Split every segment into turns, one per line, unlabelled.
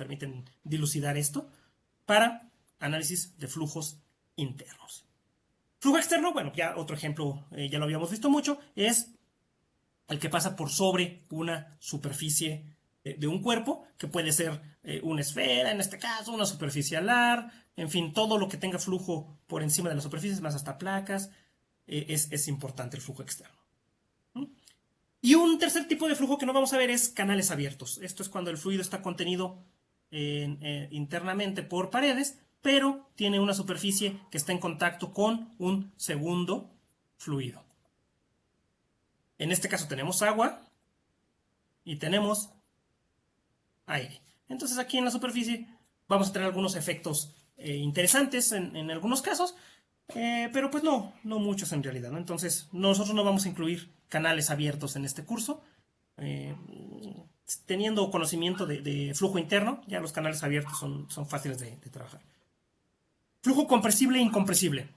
permiten dilucidar esto, para análisis de flujos internos. Flujo externo, bueno, ya otro ejemplo, ya lo habíamos visto mucho, es el que pasa por sobre una superficie de un cuerpo, que puede ser una esfera, en este caso, una superficie alar, en fin, todo lo que tenga flujo por encima de las superficies, más hasta placas, es importante el flujo externo. Y un tercer tipo de flujo que no vamos a ver es canales abiertos. Esto es cuando el fluido está contenido internamente por paredes, pero tiene una superficie que está en contacto con un segundo fluido. En este caso tenemos agua y tenemos aire. Entonces aquí en la superficie vamos a tener algunos efectos interesantes en algunos casos, pero pues no muchos en realidad, ¿no? Entonces nosotros no vamos a incluir canales abiertos en este curso. Teniendo conocimiento de flujo interno, ya los canales abiertos son fáciles de trabajar. Flujo compresible e incompresible.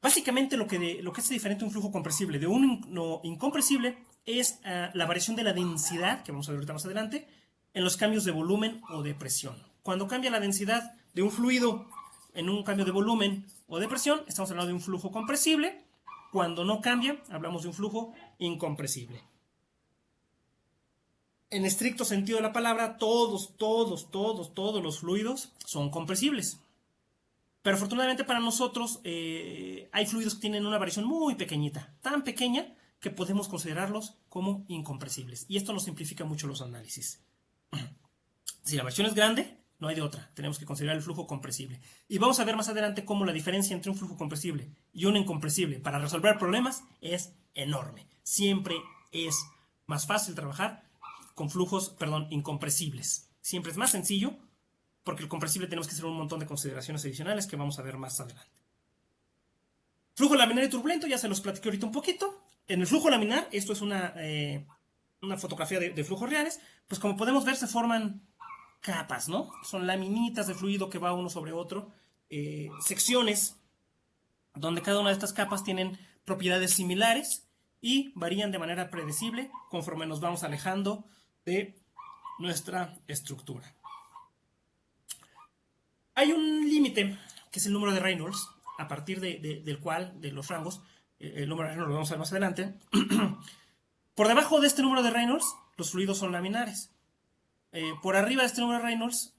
Básicamente lo que hace diferente un flujo compresible de uno incompresible es la variación de la densidad, que vamos a ver ahorita más adelante, en los cambios de volumen o de presión. Cuando cambia la densidad de un fluido en un cambio de volumen o de presión, estamos hablando de un flujo compresible. Cuando no cambia, hablamos de un flujo incompresible. En estricto sentido de la palabra, todos los fluidos son compresibles. Pero afortunadamente para nosotros hay fluidos que tienen una variación muy pequeñita, tan pequeña que podemos considerarlos como incompresibles. Y esto nos simplifica mucho los análisis. Si la variación es grande, no hay de otra. Tenemos que considerar el flujo compresible. Y vamos a ver más adelante cómo la diferencia entre un flujo compresible y un incompresible para resolver problemas es enorme. Siempre es más fácil trabajar con flujos, incompresibles. Siempre es más sencillo, porque el compresible tenemos que hacer un montón de consideraciones adicionales que vamos a ver más adelante. Flujo laminar y turbulento, ya se los platiqué ahorita un poquito. En el flujo laminar, esto es una fotografía de flujos reales, pues como podemos ver se forman capas, ¿no? Son laminitas de fluido que va uno sobre otro, secciones donde cada una de estas capas tienen propiedades similares y varían de manera predecible conforme nos vamos alejando de nuestra estructura. Hay un límite, que es el número de Reynolds, a partir del cual, de los rangos, el número de Reynolds lo vamos a ver más adelante. Por debajo de este número de Reynolds, los fluidos son laminares. Por arriba de este número de Reynolds,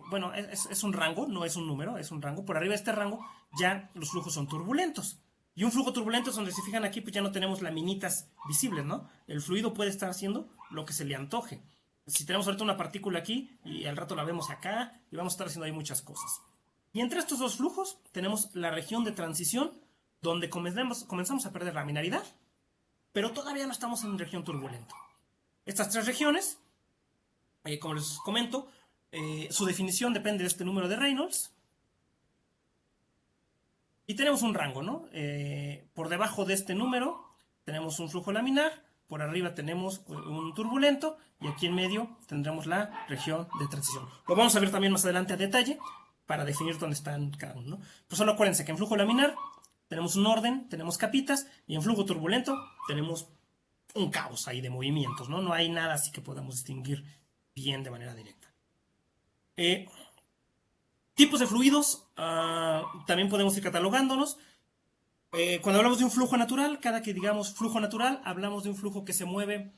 bueno, es un rango, no es un número, es un rango. Por arriba de este rango, ya los flujos son turbulentos. Y un flujo turbulento es donde, si fijan aquí, pues ya no tenemos laminitas visibles, ¿no? El fluido puede estar haciendo lo que se le antoje. Si tenemos ahorita una partícula aquí y al rato la vemos acá y vamos a estar haciendo ahí muchas cosas. Y entre estos dos flujos tenemos la región de transición donde comenzamos a perder laminaridad, pero todavía no estamos en región turbulenta. Estas tres regiones, como les comento, su definición depende de este número de Reynolds. Y tenemos un rango, ¿no? Por debajo de este número tenemos un flujo laminar, por arriba tenemos un turbulento y aquí en medio tendremos la región de transición. Lo vamos a ver también más adelante a detalle para definir dónde están cada uno, ¿no? Pues solo acuérdense que en flujo laminar tenemos un orden, tenemos capitas, y en flujo turbulento tenemos un caos ahí de movimientos, ¿no? No hay nada así que podamos distinguir bien de manera directa. Tipos de fluidos, también podemos ir catalogándolos. Cuando hablamos de un flujo natural, cada que digamos flujo natural, hablamos de un flujo que se mueve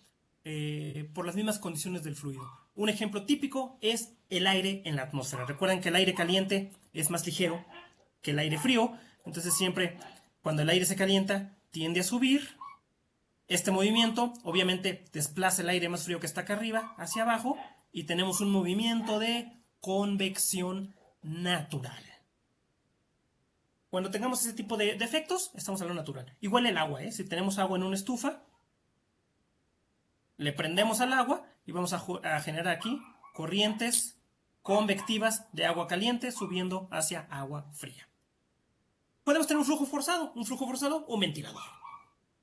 por las mismas condiciones del fluido. Un ejemplo típico es el aire en la atmósfera. Recuerden que el aire caliente es más ligero que el aire frío, entonces siempre cuando el aire se calienta tiende a subir. Este movimiento obviamente desplaza el aire más frío que está acá arriba hacia abajo y tenemos un movimiento de convección natural. Cuando tengamos ese tipo de efectos, estamos hablando natural. Igual el agua, si tenemos agua en una estufa, le prendemos al agua y vamos a generar aquí corrientes convectivas de agua caliente subiendo hacia agua fría. Podemos tener un flujo forzado o un ventilador.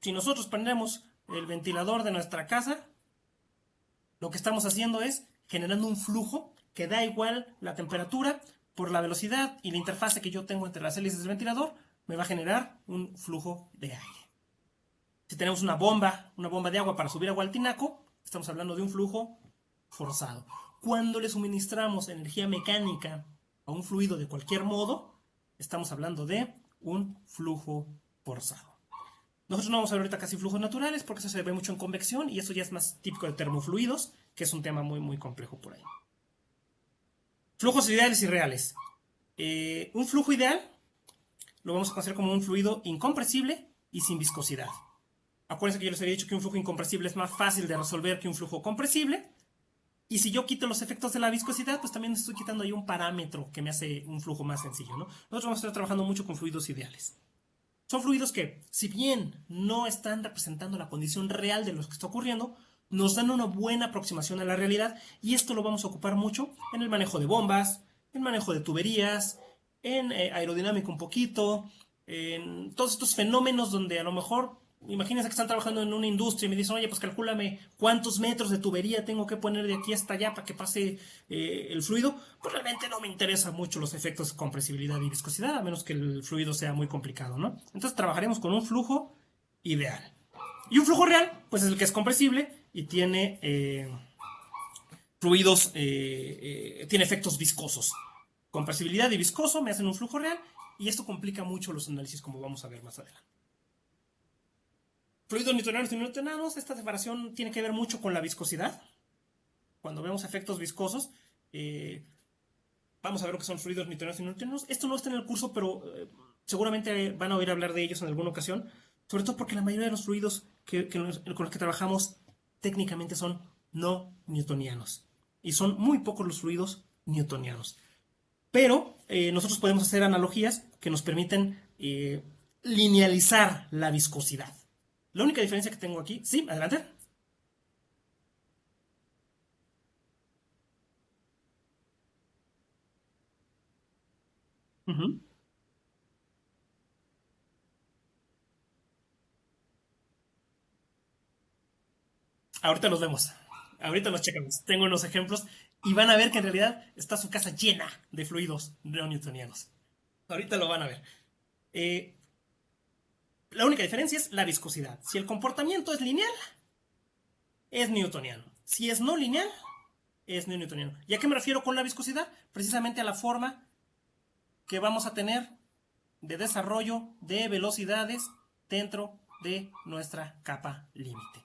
Si nosotros prendemos el ventilador de nuestra casa, lo que estamos haciendo es generando un flujo que da igual la temperatura, por la velocidad y la interfase que yo tengo entre las hélices del ventilador, me va a generar un flujo de aire. Si tenemos una bomba de agua para subir agua al tinaco, estamos hablando de un flujo forzado. Cuando le suministramos energía mecánica a un fluido de cualquier modo, estamos hablando de un flujo forzado. Nosotros no vamos a ver ahorita casi flujos naturales porque eso se ve mucho en convección y eso ya es más típico de termofluidos, que es un tema muy, muy complejo por ahí. Flujos ideales y reales. Un flujo ideal lo vamos a considerar como un fluido incompresible y sin viscosidad. Acuérdense que yo les había dicho que un flujo incompresible es más fácil de resolver que un flujo compresible. Y si yo quito los efectos de la viscosidad, pues también estoy quitando ahí un parámetro que me hace un flujo más sencillo, ¿no? Nosotros vamos a estar trabajando mucho con fluidos ideales. Son fluidos que, si bien no están representando la condición real de lo que está ocurriendo, nos dan una buena aproximación a la realidad y esto lo vamos a ocupar mucho en el manejo de bombas, en manejo de tuberías, en aerodinámica un poquito, en todos estos fenómenos donde a lo mejor, imagínense que están trabajando en una industria y me dicen, oye, pues calcúlame cuántos metros de tubería tengo que poner de aquí hasta allá para que pase el fluido. Pues realmente no me interesan mucho los efectos de compresibilidad y viscosidad, a menos que el fluido sea muy complicado, ¿no? Entonces trabajaremos con un flujo ideal. Y un flujo real, pues es el que es compresible y tiene fluidos, tiene efectos viscosos. Compresibilidad y viscoso me hacen un flujo real y esto complica mucho los análisis como vamos a ver más adelante. Fluidos newtonianos y newtonianos, esta separación tiene que ver mucho con la viscosidad. Cuando vemos efectos viscosos, vamos a ver lo que son fluidos newtonianos y newtonianos. Esto no está en el curso, pero seguramente van a oír hablar de ellos en alguna ocasión, sobre todo porque la mayoría de los fluidos con los que trabajamos técnicamente son no newtonianos. Y son muy pocos los fluidos newtonianos. Pero nosotros podemos hacer analogías que nos permiten linealizar la viscosidad. La única diferencia que tengo aquí, sí, adelante. Uh-huh. Ahorita los vemos. Ahorita los checamos. Tengo unos ejemplos y van a ver que en realidad está su casa llena de fluidos no newtonianos. Ahorita lo van a ver. Eh, la única diferencia es la viscosidad. Si el comportamiento es lineal, es newtoniano. Si es no lineal, es no newtoniano. ¿Y a qué me refiero con la viscosidad? Precisamente a la forma que vamos a tener de desarrollo de velocidades dentro de nuestra capa límite.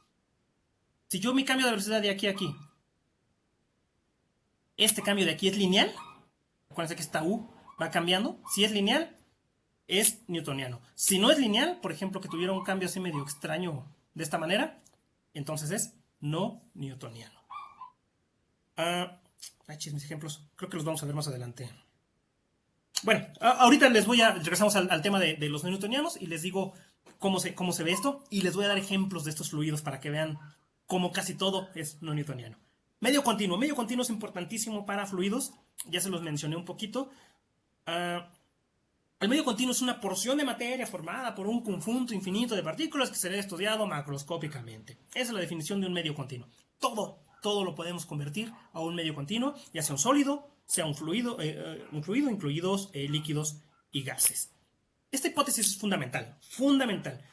Si yo mi cambio de velocidad de aquí a aquí, este cambio de aquí es lineal, acuérdense que esta U va cambiando, si es lineal, es newtoniano. Si no es lineal, por ejemplo, que tuviera un cambio así medio extraño de esta manera, entonces es no newtoniano. Mis ejemplos, creo que los vamos a ver más adelante. Bueno, ahorita regresamos al tema de los no newtonianos y les digo cómo se ve esto y les voy a dar ejemplos de estos fluidos para que vean cómo casi todo es no newtoniano. Medio continuo. Medio continuo es importantísimo para fluidos. Ya se los mencioné un poquito. El medio continuo es una porción de materia formada por un conjunto infinito de partículas que será estudiado macroscópicamente. Esa es la definición de un medio continuo. Todo lo podemos convertir a un medio continuo, ya sea un sólido, sea un fluido incluidos líquidos y gases. Esta hipótesis es fundamental, fundamental.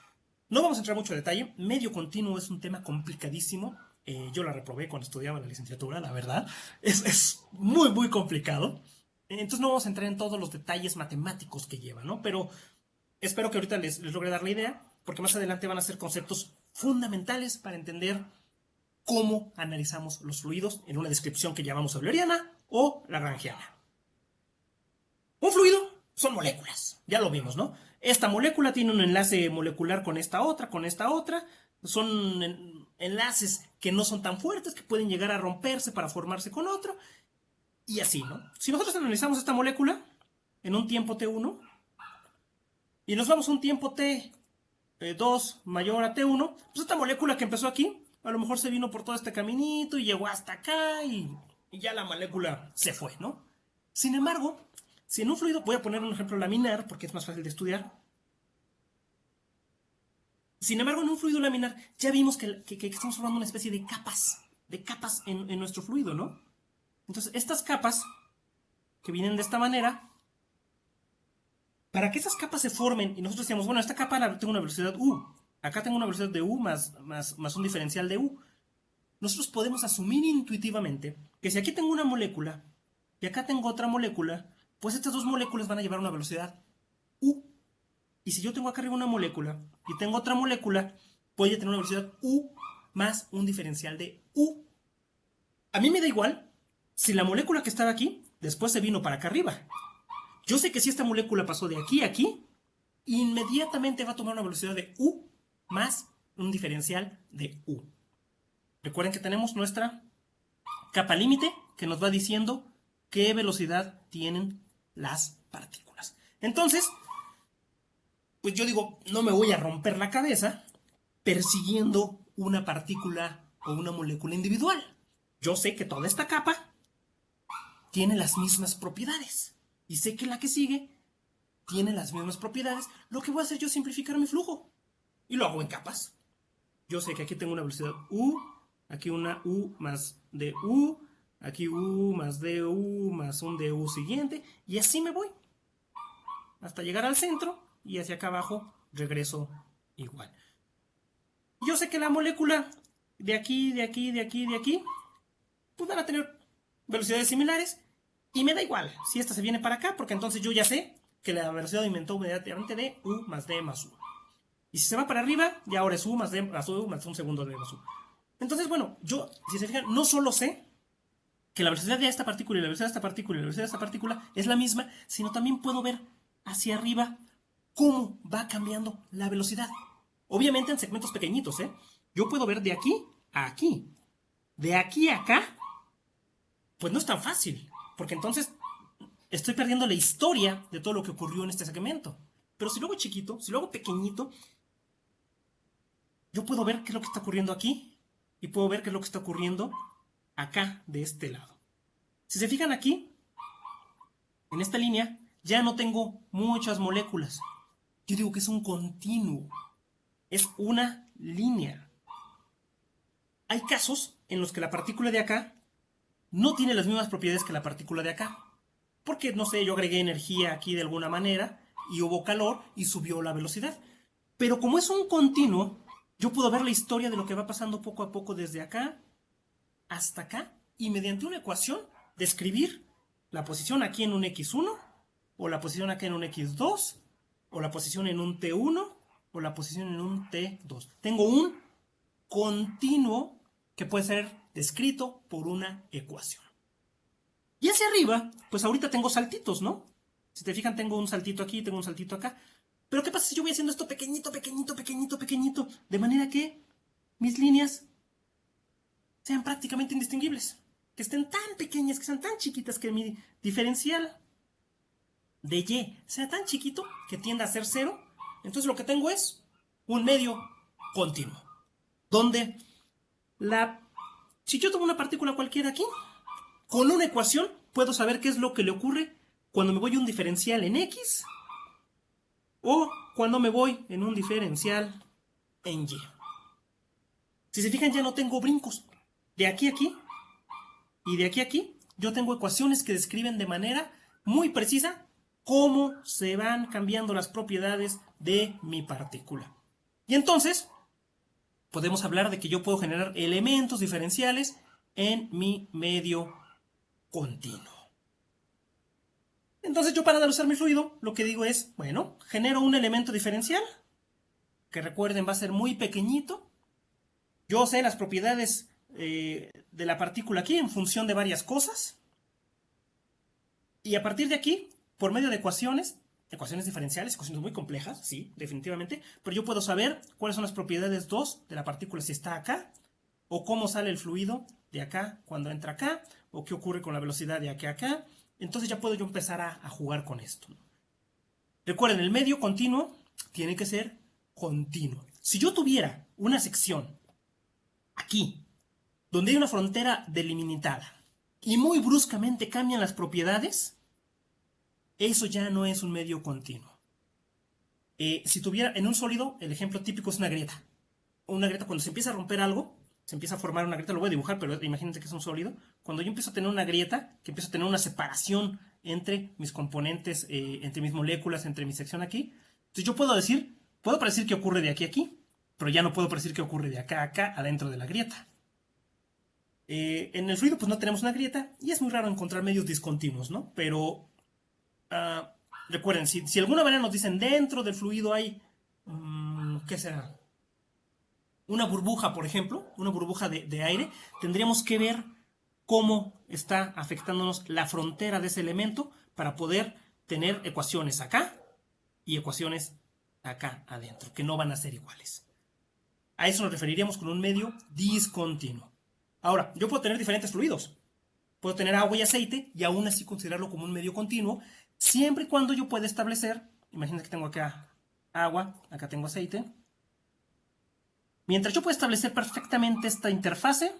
No vamos a entrar mucho en detalle. Medio continuo es un tema complicadísimo. Yo la reprobé cuando estudiaba la licenciatura, la verdad. Es muy, muy complicado. Entonces no vamos a entrar en todos los detalles matemáticos que lleva, ¿no? Pero espero que ahorita les logre dar la idea, porque más adelante van a ser conceptos fundamentales para entender cómo analizamos los fluidos en una descripción que llamamos euleriana o lagrangiana. Un fluido son moléculas, ya lo vimos, ¿no? Esta molécula tiene un enlace molecular con esta otra, con esta otra. Son enlaces que no son tan fuertes, que pueden llegar a romperse para formarse con otro. Y así, ¿no? Si nosotros analizamos esta molécula en un tiempo t1 y nos vamos a un tiempo t2 mayor a t1, pues esta molécula que empezó aquí, a lo mejor se vino por todo este caminito y llegó hasta acá y ya la molécula se fue, ¿no? Sin embargo, si en un fluido, voy a poner un ejemplo laminar porque es más fácil de estudiar. Sin embargo, en un fluido laminar ya vimos que estamos formando una especie de capas en nuestro fluido, ¿no? Entonces, estas capas que vienen de esta manera, para que esas capas se formen, y nosotros decíamos, bueno, esta capa tengo una velocidad U, acá tengo una velocidad de U más un diferencial de U. nosotros podemos asumir intuitivamente que si aquí tengo una molécula y acá tengo otra molécula, pues estas dos moléculas van a llevar una velocidad u. Y si yo tengo acá arriba una molécula y tengo otra molécula, puede tener una velocidad u más un diferencial de u. A mí me da igual si la molécula que estaba aquí después se vino para acá arriba. Yo sé que si esta molécula pasó de aquí a aquí, inmediatamente va a tomar una velocidad de u más un diferencial de u. Recuerden que tenemos nuestra capa límite que nos va diciendo qué velocidad tienen las partículas. Entonces, pues yo digo, no me voy a romper la cabeza persiguiendo una partícula o una molécula individual. Yo sé que toda esta capa tiene las mismas propiedades. Y sé que la que sigue tiene las mismas propiedades. Lo que voy a hacer yo es simplificar mi flujo. Y lo hago en capas. Yo sé que aquí tengo una velocidad u, aquí una u más du, aquí u más du más un du siguiente. Y así me voy. Hasta llegar al centro y hacia acá abajo regreso igual. Yo sé que la molécula de aquí, de aquí, de aquí, de aquí, pues van a tener velocidades similares y me da igual si esta se viene para acá, porque entonces yo ya sé que la velocidad aumentó inmediatamente de u más d más u. Y si se va para arriba, ya ahora es u más d más u más un segundo de más u. Entonces, bueno, yo, si se fijan, no solo sé que la velocidad de esta partícula y la velocidad de esta partícula y la velocidad de esta partícula es la misma, sino también puedo ver hacia arriba cómo va cambiando la velocidad. Obviamente en segmentos pequeñitos, ¿eh? Yo puedo ver de aquí a aquí. De aquí a acá, pues no es tan fácil, porque entonces estoy perdiendo la historia de todo lo que ocurrió en este segmento. Pero si lo hago chiquito, si lo hago pequeñito, yo puedo ver qué es lo que está ocurriendo aquí y puedo ver qué es lo que está ocurriendo acá, de este lado. Si se fijan aquí, en esta línea, ya no tengo muchas moléculas. Yo digo que es un continuo. Es una línea. Hay casos en los que la partícula de acá no tiene las mismas propiedades que la partícula de acá. Porque, no sé, yo agregué energía aquí de alguna manera y hubo calor y subió la velocidad. Pero como es un continuo, yo puedo ver la historia de lo que va pasando poco a poco desde acá hasta acá y mediante una ecuación describir la posición aquí en un x1 o la posición acá en un x2 o la posición en un t1 o la posición en un t2. Tengo un continuo que puede ser descrito por una ecuación. Y hacia arriba, pues ahorita tengo saltitos, ¿no? Si te fijan, tengo un saltito aquí, tengo un saltito acá. Pero ¿qué pasa si yo voy haciendo esto pequeñito, pequeñito, pequeñito, pequeñito? De manera que mis líneas sean prácticamente indistinguibles. Que estén tan pequeñas, que sean tan chiquitas que mi diferencial de y sea tan chiquito que tienda a ser cero. Entonces lo que tengo es un medio continuo. Donde si yo tomo una partícula cualquiera aquí, con una ecuación puedo saber qué es lo que le ocurre cuando me voy a un diferencial en x o cuando me voy en un diferencial en y. Si se fijan, ya no tengo brincos. De aquí a aquí y de aquí a aquí, yo tengo ecuaciones que describen de manera muy precisa cómo se van cambiando las propiedades de mi partícula. Y entonces, podemos hablar de que yo puedo generar elementos diferenciales en mi medio continuo. Entonces yo para analizar mi fluido, lo que digo es, bueno, genero un elemento diferencial, que recuerden va a ser muy pequeñito. Yo sé las propiedades de la partícula aquí en función de varias cosas. Y a partir de aquí, por medio de ecuaciones diferenciales, ecuaciones muy complejas, sí, definitivamente, pero yo puedo saber cuáles son las propiedades 2 de la partícula si está acá, o cómo sale el fluido de acá cuando entra acá, o qué ocurre con la velocidad de aquí a acá. Entonces ya puedo yo empezar a jugar con esto. Recuerden, el medio continuo tiene que ser continuo. Si yo tuviera una sección aquí, donde hay una frontera delimitada, y muy bruscamente cambian las propiedades, eso ya no es un medio continuo. Si tuviera en un sólido, el ejemplo típico es una grieta. Una grieta, cuando se empieza a romper algo, se empieza a formar una grieta, lo voy a dibujar, pero imagínense que es un sólido. Cuando yo empiezo a tener una grieta, que empiezo a tener una separación entre mis componentes, entre mis moléculas, entre mi sección aquí, entonces yo puedo predecir qué ocurre de aquí a aquí, pero ya no puedo predecir qué ocurre de acá a acá, adentro de la grieta. En el fluido pues no tenemos una grieta y es muy raro encontrar medios discontinuos, ¿no? Pero recuerden, si de alguna manera nos dicen dentro del fluido hay, ¿qué será? Una burbuja, por ejemplo, una burbuja de aire, tendríamos que ver cómo está afectándonos la frontera de ese elemento para poder tener ecuaciones acá y ecuaciones acá adentro, que no van a ser iguales. A eso nos referiríamos con un medio discontinuo. Ahora, yo puedo tener diferentes fluidos. Puedo tener agua y aceite y aún así considerarlo como un medio continuo, siempre y cuando yo pueda establecer, imagínense que tengo acá agua, acá tengo aceite. Mientras yo pueda establecer perfectamente esta interfase,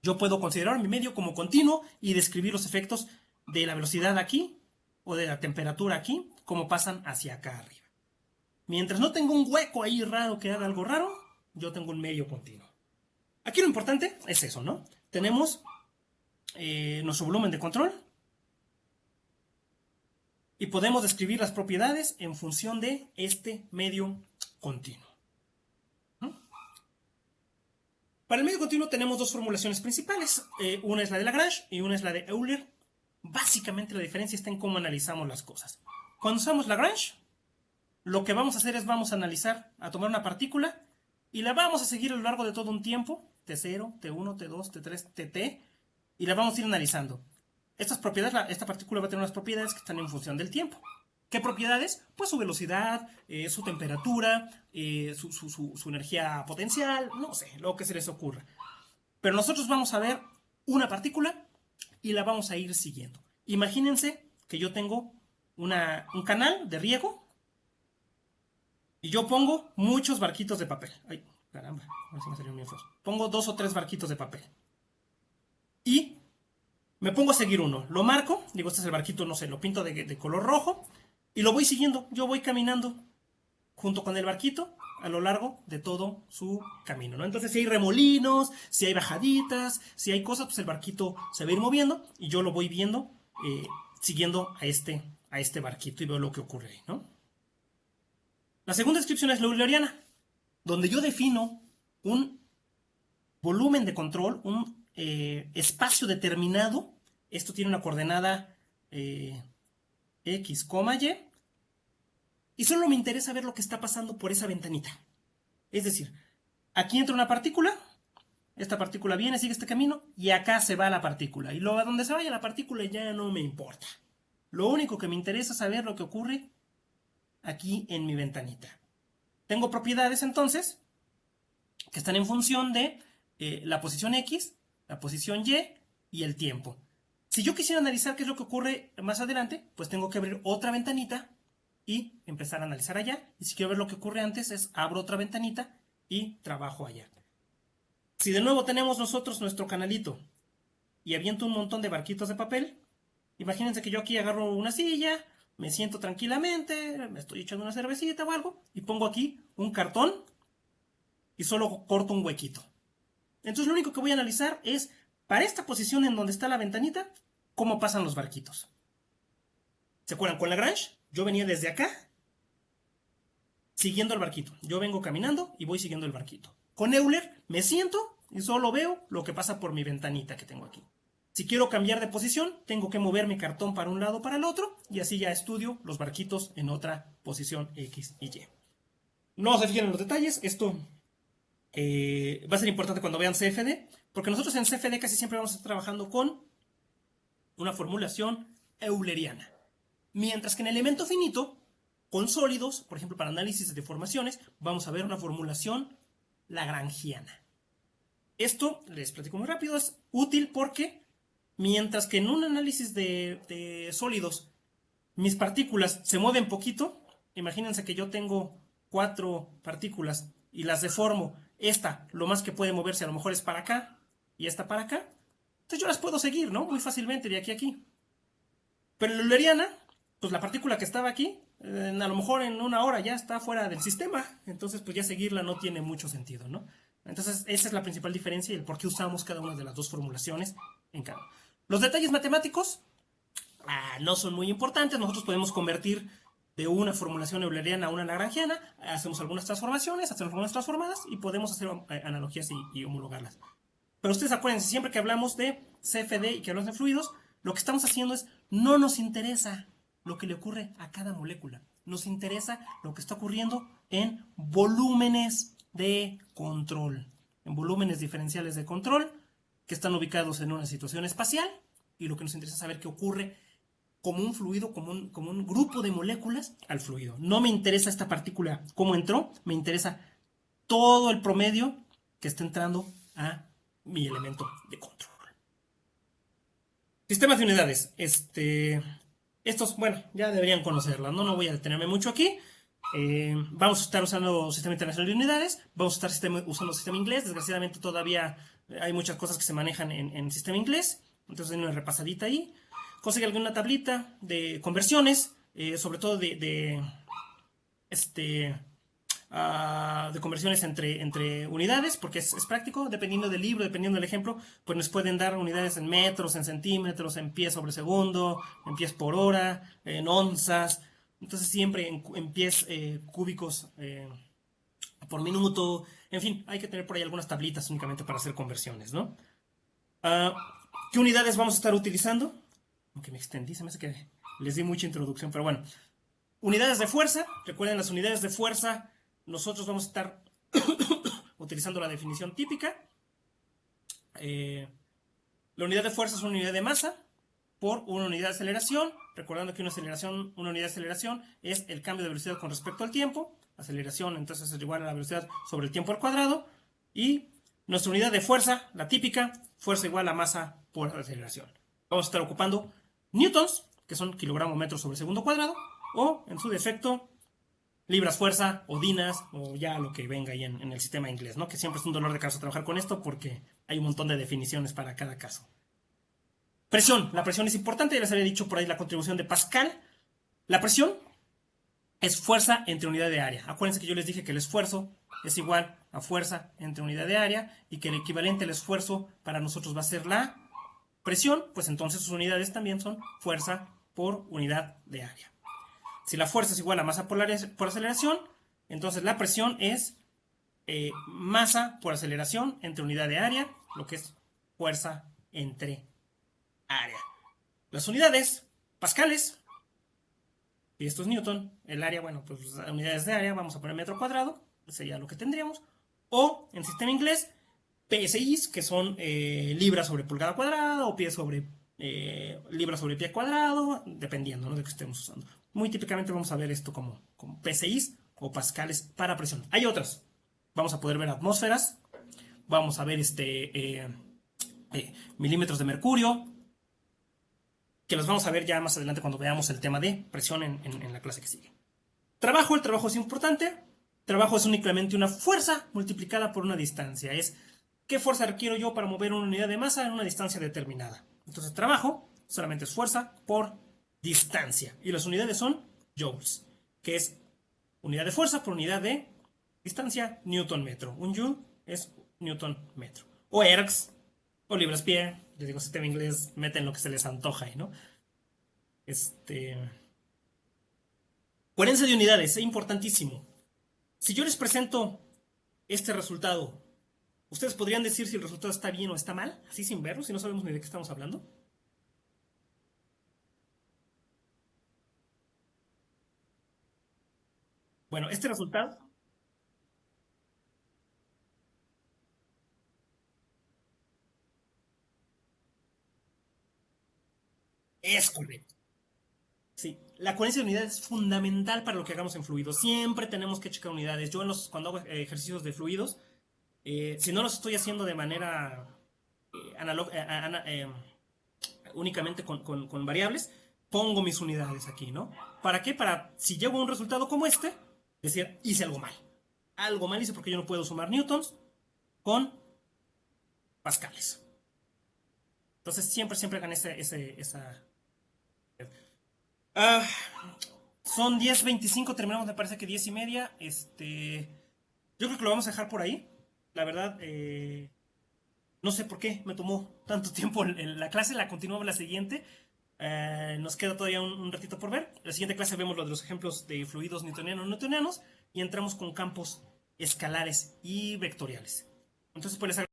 yo puedo considerar mi medio como continuo y describir los efectos de la velocidad aquí o de la temperatura aquí, como pasan hacia acá arriba. Mientras no tenga un hueco ahí raro que haga algo raro, yo tengo un medio continuo. Aquí lo importante es eso, ¿no? Tenemos nuestro volumen de control y podemos describir las propiedades en función de este medio continuo. Para el medio continuo tenemos dos formulaciones principales. Una es la de Lagrange y una es la de Euler. Básicamente la diferencia está en cómo analizamos las cosas. Cuando usamos Lagrange, lo que vamos a hacer es vamos a analizar, a tomar una partícula y la vamos a seguir a lo largo de todo un tiempo, T0, T1, T2, T3, Tt, y la vamos a ir analizando. Estas propiedades, esta partícula va a tener unas propiedades que están en función del tiempo. ¿Qué propiedades? Pues su velocidad, su temperatura, su energía potencial, no sé, lo que se les ocurra. Pero nosotros vamos a ver una partícula y la vamos a ir siguiendo. Imagínense que yo tengo un canal de riego y yo pongo muchos barquitos de papel. Ay, caramba, a ver si me salió bien feo. Pongo 2 o 3 barquitos de papel. Y me pongo a seguir uno. Lo marco, digo, este es el barquito, no sé, lo pinto de color rojo y lo voy siguiendo. Yo voy caminando junto con el barquito a lo largo de todo su camino, ¿no? Entonces, si hay remolinos, si hay bajaditas, si hay cosas, pues el barquito se va a ir moviendo y yo lo voy viendo, siguiendo a este barquito y veo lo que ocurre ahí, ¿no? La segunda descripción es la euleriana, donde yo defino un volumen de control, un espacio determinado. Esto tiene una coordenada x, y, y solo me interesa ver lo que está pasando por esa ventanita. Es decir, aquí entra una partícula, esta partícula viene, sigue este camino, y acá se va la partícula. Y luego a donde se vaya la partícula ya no me importa. Lo único que me interesa es saber lo que ocurre aquí en mi ventanita. Tengo propiedades entonces que están en función de la posición X, la posición y el tiempo. Si yo quisiera analizar qué es lo que ocurre más adelante, pues tengo que abrir otra ventanita y empezar a analizar allá. Y si quiero ver lo que ocurre antes, es abro otra ventanita y trabajo allá. Si de nuevo tenemos nosotros nuestro canalito y aviento un montón de barquitos de papel, imagínense que yo aquí agarro una silla, me siento tranquilamente, me estoy echando una cervecita o algo, y pongo aquí un cartón y solo corto un huequito. Entonces lo único que voy a analizar es, para esta posición en donde está la ventanita, cómo pasan los barquitos. ¿Se acuerdan? Con Lagrange, yo venía desde acá, siguiendo el barquito. Yo vengo caminando y voy siguiendo el barquito. Con Euler, me siento y solo veo lo que pasa por mi ventanita que tengo aquí. Si quiero cambiar de posición, tengo que mover mi cartón para un lado o para el otro, y así ya estudio los barquitos en otra posición X y Y. No se fijen en los detalles, esto va a ser importante cuando vean CFD, porque nosotros en CFD casi siempre vamos a estar trabajando con una formulación euleriana. Mientras que en elemento finito, con sólidos, por ejemplo para análisis de deformaciones, vamos a ver una formulación lagrangiana. Esto, les platico muy rápido, es útil porque mientras que en un análisis de sólidos mis partículas se mueven poquito, imagínense que yo tengo 4 partículas y las deformo. Esta, lo más que puede moverse a lo mejor es para acá y esta para acá. Entonces yo las puedo seguir, ¿no? Muy fácilmente de aquí a aquí. Pero en la euleriana, pues la partícula que estaba aquí, a lo mejor en una hora ya está fuera del sistema. Entonces pues ya seguirla no tiene mucho sentido, ¿no? Entonces esa es la principal diferencia y el por qué usamos cada una de las dos formulaciones en cada uno. Los detalles matemáticos no son muy importantes. Nosotros podemos convertir de una formulación euleriana a una lagrangiana, hacemos algunas transformaciones, hacemos algunas transformadas y podemos hacer analogías y homologarlas. Pero ustedes acuérdense, siempre que hablamos de CFD y que hablamos de fluidos, lo que estamos haciendo es, no nos interesa lo que le ocurre a cada molécula. Nos interesa lo que está ocurriendo en volúmenes de control. En volúmenes diferenciales de control que están ubicados en una situación espacial. Y lo que nos interesa es saber qué ocurre como un fluido, como un grupo de moléculas al fluido. No me interesa esta partícula cómo entró, me interesa todo el promedio que está entrando a mi elemento de control. Sistemas de unidades. Estos, bueno, ya deberían conocerlas, ¿no? No voy a detenerme mucho aquí. Vamos a estar usando Sistema Internacional de Unidades. Vamos a estar usando sistema inglés. Desgraciadamente todavía hay muchas cosas que se manejan en sistema inglés. Entonces hay una repasadita ahí. Consigue alguna tablita de conversiones, sobre todo de conversiones entre unidades, porque es práctico, dependiendo del libro, dependiendo del ejemplo, pues nos pueden dar unidades en metros, en centímetros, en pies sobre segundo, en pies por hora, en onzas, entonces siempre en pies cúbicos por minuto, en fin, hay que tener por ahí algunas tablitas únicamente para hacer conversiones, ¿no? Uh, ¿Qué unidades vamos a estar utilizando? Aunque me extendí, se me hace que les di mucha introducción, pero bueno. Unidades de fuerza, recuerden las unidades de fuerza, nosotros vamos a estar utilizando la definición típica. La unidad de fuerza es una unidad de masa por una unidad de aceleración, recordando que una unidad de aceleración es el cambio de velocidad con respecto al tiempo. Aceleración entonces es igual a la velocidad sobre el tiempo al cuadrado. Y nuestra unidad de fuerza, la típica, fuerza igual a masa por aceleración. Vamos a estar ocupando newtons, que son kilogramo metro sobre segundo cuadrado, o en su defecto libras fuerza o dinas o ya lo que venga ahí en el sistema inglés, ¿no? Que siempre es un dolor de cabeza trabajar con esto porque hay un montón de definiciones para cada caso. Presión. La presión es importante, ya les había dicho por ahí la contribución de Pascal. La presión es fuerza entre unidad de área. Acuérdense que yo les dije que el esfuerzo es igual a fuerza entre unidad de área y que el equivalente al esfuerzo para nosotros va a ser la presión, pues entonces sus unidades también son fuerza por unidad de área. Si la fuerza es igual a masa por aceleración, entonces la presión es masa por aceleración entre unidad de área, lo que es fuerza entre área. Las unidades pascales, y esto es Newton, el área, bueno, pues unidades de área, vamos a poner metro cuadrado, sería lo que tendríamos. O en sistema inglés, PSI, que son libras sobre pulgada cuadrada o pie sobre libras sobre pie cuadrado, dependiendo, ¿no?, de que estemos usando. Muy típicamente vamos a ver esto como PSI o pascales para presión. Hay otras. Vamos a poder ver atmósferas, vamos a ver milímetros de mercurio, que los vamos a ver ya más adelante cuando veamos el tema de presión en la clase que sigue. Trabajo, el trabajo es importante. Trabajo es únicamente una fuerza multiplicada por una distancia. Es qué fuerza requiero yo para mover una unidad de masa en una distancia determinada. Entonces, trabajo solamente es fuerza por distancia. Y las unidades son joules, que es unidad de fuerza por unidad de distancia, newton metro. Un joule es newton metro. O ergs, o libras pie. Les digo, sistema inglés, meten lo que se les antoja ahí, ¿no? Coherencia de unidades, es importantísimo. Si yo les presento este resultado, ¿ustedes podrían decir si el resultado está bien o está mal? Así sin verlo, si no sabemos ni de qué estamos hablando. Bueno, este resultado es correcto. Sí, la coherencia de unidades es fundamental para lo que hagamos en fluidos. Siempre tenemos que checar unidades. Yo cuando hago ejercicios de fluidos, si no los estoy haciendo de manera únicamente con variables, pongo mis unidades aquí, ¿no? ¿Para qué? Para, si llego a un resultado como este, decir, hice algo mal. Algo mal hice porque yo no puedo sumar newtons con pascales. Entonces siempre hagan esa... Ah, son 10:25, terminamos me parece que 10:30. Yo creo que lo vamos a dejar por ahí. La verdad, no sé por qué me tomó tanto tiempo en la clase, la continuamos la siguiente. Nos queda todavía un ratito por ver. En la siguiente clase vemos lo de los ejemplos de fluidos newtonianos y entramos con campos escalares y vectoriales. Entonces, pues les